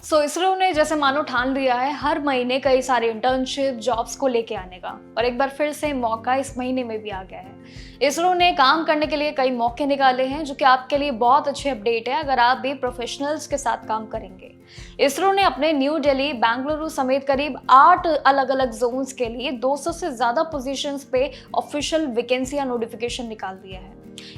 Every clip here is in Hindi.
इसरो ने जैसे मानो ठान लिया है हर महीने कई सारे इंटर्नशिप जॉब्स को लेके आने का, और एक बार फिर से मौका इस महीने में भी आ गया है। इसरो ने काम करने के लिए कई मौके निकाले हैं, जो कि आपके लिए बहुत अच्छी अपडेट है अगर आप भी प्रोफेशनल्स के साथ काम करेंगे। इसरो ने अपने न्यू दिल्ली, बेंगलुरु समेत करीब 8 अलग अलग जोन्स के लिए 200 से ज्यादा पोजीशंस पे ऑफिशियल वैकेंसियां नोटिफिकेशन निकाल दिया है।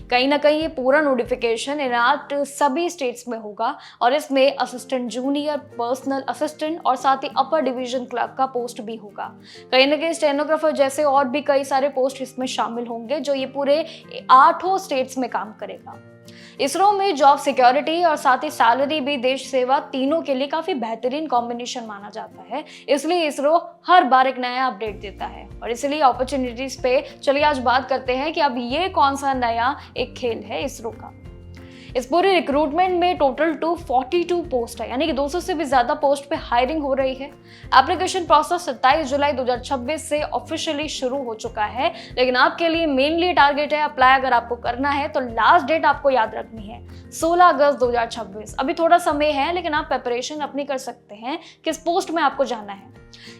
कहीं ना कहीं ये पूरा नोटिफिकेशन इन 8 सभी स्टेट्स में होगा, और इसमें असिस्टेंट जूनियर, पर्सनल असिस्टेंट और साथ ही अपर डिवीजन क्लर्क का पोस्ट भी होगा। कहीं ना कहीं स्टेनोग्राफर जैसे और भी कई सारे पोस्ट इसमें शामिल होंगे, जो ये पूरे 8 स्टेट्स में काम करेगा। इसरो में जॉब सिक्योरिटी और साथ ही सैलरी भी देश सेवा तीनों के लिए काफी बेहतरीन कॉम्बिनेशन माना जाता है। इसलिए इसरो हर बार एक नया अपडेट देता है, और इसलिए अपॉर्चुनिटीज पे चलिए आज बात करते हैं कि अब ये कौन सा नया एक खेल है इसरो का। इस पूरे रिक्रूटमेंट में टोटल 242 पोस्ट है, यानी कि 200 से भी ज्यादा पोस्ट पे हायरिंग हो रही है। एप्लीकेशन प्रोसेस 27 जुलाई 2026 से ऑफिशियली शुरू हो चुका है, लेकिन आपके लिए मेनली टारगेट है अप्लाई अगर आपको करना है तो लास्ट डेट आपको याद रखनी है 16 अगस्त 2026। अभी थोड़ा समय है, लेकिन आप प्रिपरेशन अपनी कर सकते हैं किस पोस्ट में आपको जाना है।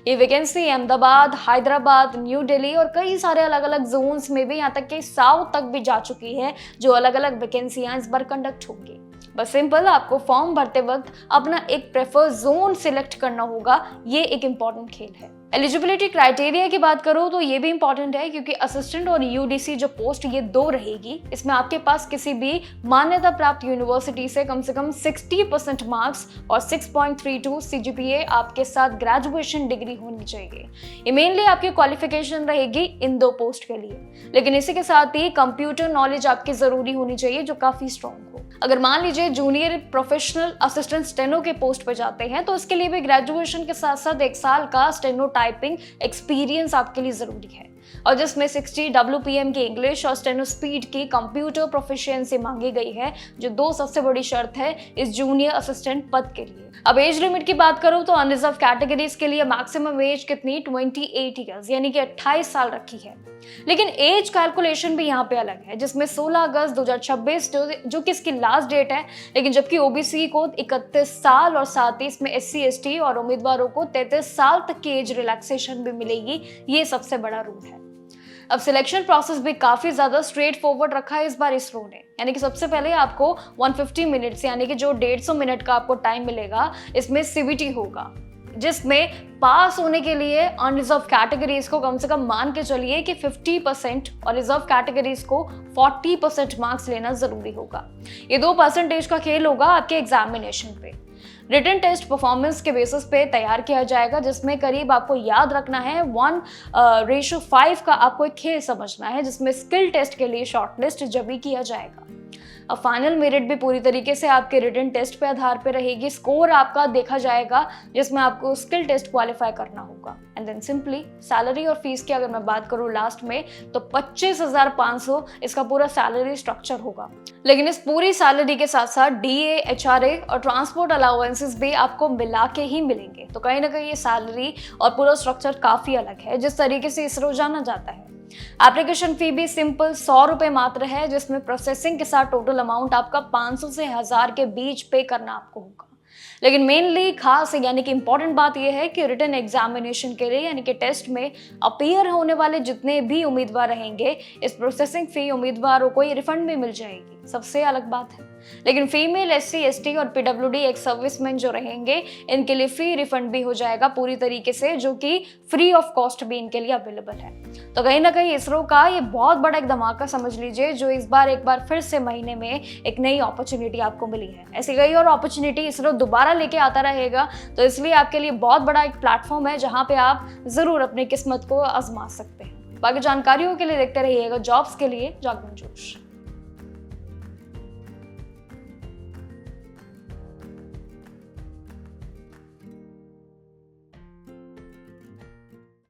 ये वैकेंसी अहमदाबाद, हैदराबाद, न्यू दिल्ली और कई सारे अलग अलग जोन्स में भी, यहाँ तक कि साउथ तक भी जा चुकी है, जो अलग अलग वैकेंसियां इस बार कंडक्ट होंगी। बस सिंपल आपको फॉर्म भरते वक्त अपना एक प्रेफर जोन सिलेक्ट करना होगा। ये एक इंपॉर्टेंट खेल है। एलिजिबिलिटी क्राइटेरिया की बात करो तो ये भी इंपॉर्टेंट है, क्योंकि असिस्टेंट और यूडीसी जो पोस्ट ये 2 रहेगी, इसमें आपके पास किसी भी मान्यता प्राप्त यूनिवर्सिटी से कम 60% मार्क्स और 6.32 CGPA आपके साथ ग्रेजुएशन डिग्री होनी चाहिए। ये मेनली आपकी क्वालिफिकेशन रहेगी इन 2 पोस्ट के लिए, लेकिन इसी के साथ ही कंप्यूटर नॉलेज आपकी जरूरी होनी चाहिए, जो काफी स्ट्रॉन्ग हो। अगर मान लीजिए जूनियर प्रोफेशनल असिस्टेंट स्टेनो के पोस्ट पे जाते हैं, तो इसके लिए भी ग्रेजुएशन के साथ साथ 1 साल का स्टेनो टाइपिंग एक्सपीरियंस आपके लिए जरूरी है, और जिसमें 60 WPM की इंग्लिश और स्टेनो स्पीड की कंप्यूटर प्रोफिशिएंसी मांगी गई है, जो 2 सबसे बड़ी शर्त है इस जूनियर असिस्टेंट पद के लिए। अब एज लिमिट की बात करूं तो अनरिजर्व कैटेगरीज के लिए मैक्सिमम एज कितनी 28 ईयर्स यानी कि 28 साल रखी है, लेकिन एज कैलकुलेशन भी यहाँ पे अलग है, जिसमें 16 अगस्त 2026 जो कि इसकी लास्ट डेट है, लेकिन जबकि ओबीसी को 31 साल और साथ ही इसमें SC ST और उम्मीदवारों को 33 साल तक की एज रिलैक्सेशन भी मिलेगी। ये सबसे बड़ा रूल है। अब सिलेक्शन प्रोसेस भी काफी ज्यादा स्ट्रेट फॉरवर्ड रखा है इस बार इसरो ने, यानी कि सबसे पहले आपको 150 मिनट्स यानी कि जो 150 मिनट का आपको टाइम मिलेगा, इसमें CBT होगा, जिसमें पास होने के लिए अनरिजर्व कैटेगरीज को कम से कम मान के चलिए कि 50% और रिजर्व कैटेगरीज को 40% मार्क्स लेना जरूरी होगा। ये 2% का खेल होगा आपके एग्जामिनेशन पे। रिटन टेस्ट परफॉर्मेंस के बेसिस पे तैयार किया जाएगा, जिसमें करीब आपको याद रखना है 1:5 का आपको एक खेल समझना है, जिसमें स्किल टेस्ट के लिए शॉर्टलिस्ट जब भी किया जाएगा। अब फाइनल मेरिट भी पूरी तरीके से आपके रिटन टेस्ट पे आधार पे रहेगी। स्कोर आपका देखा जाएगा, जिसमें आपको स्किल टेस्ट क्वालिफाई करना होगा। एंड देन सिंपली सैलरी और फीस की अगर मैं बात करूँ लास्ट में, तो 25,500 इसका पूरा सैलरी स्ट्रक्चर होगा, लेकिन इस पूरी सैलरी के साथ साथ DA, HRA और ट्रांसपोर्ट अलाउंसेस भी आपको मिला के ही मिलेंगे। तो कहीं ना कहीं ये सैलरी और पूरा स्ट्रक्चर काफी अलग है जिस तरीके से इसरो जाना जाता है। एप्लीकेशन फी भी सिंपल 100 रुपए मात्र है, जिसमें प्रोसेसिंग के साथ टोटल अमाउंट आपका 500 से 1000 के बीच पे करना आपको होगा। लेकिन मेनली खास यानी कि इंपॉर्टेंट बात यह है कि रिटन एग्जामिनेशन के लिए यानी कि टेस्ट में अपीयर होने वाले जितने भी उम्मीदवार रहेंगे, इस प्रोसेसिंग फी उम्मीदवारों को ये रिफंड में मिल जाएगी। सबसे अलग बात है। लेकिन फीमेल SC ST और PWD एक सर्विसमैन जो रहेंगे, इनके लिए फी रिफंड भी हो जाएगा पूरी तरीके से, जो कि फ्री ऑफ कॉस्ट भी इनके लिए अवेलेबल है। तो कहीं ना कहीं इसरो का ये बहुत बड़ा एक धमाका समझ लीजिए, जो इस बार एक बार फिर से महीने में एक नई अपॉर्चुनिटी आपको मिली है। ऐसी कई और अपॉर्चुनिटी इसरो दोबारा लेके आता रहेगा, तो इसलिए आपके लिए बहुत बड़ा एक प्लेटफॉर्म है जहाँ पे आप जरूर अपनी किस्मत को आजमा सकते हैं। बाकी जानकारियों के लिए देखते रहिएगा जॉब्स के लिए जागरण जोश।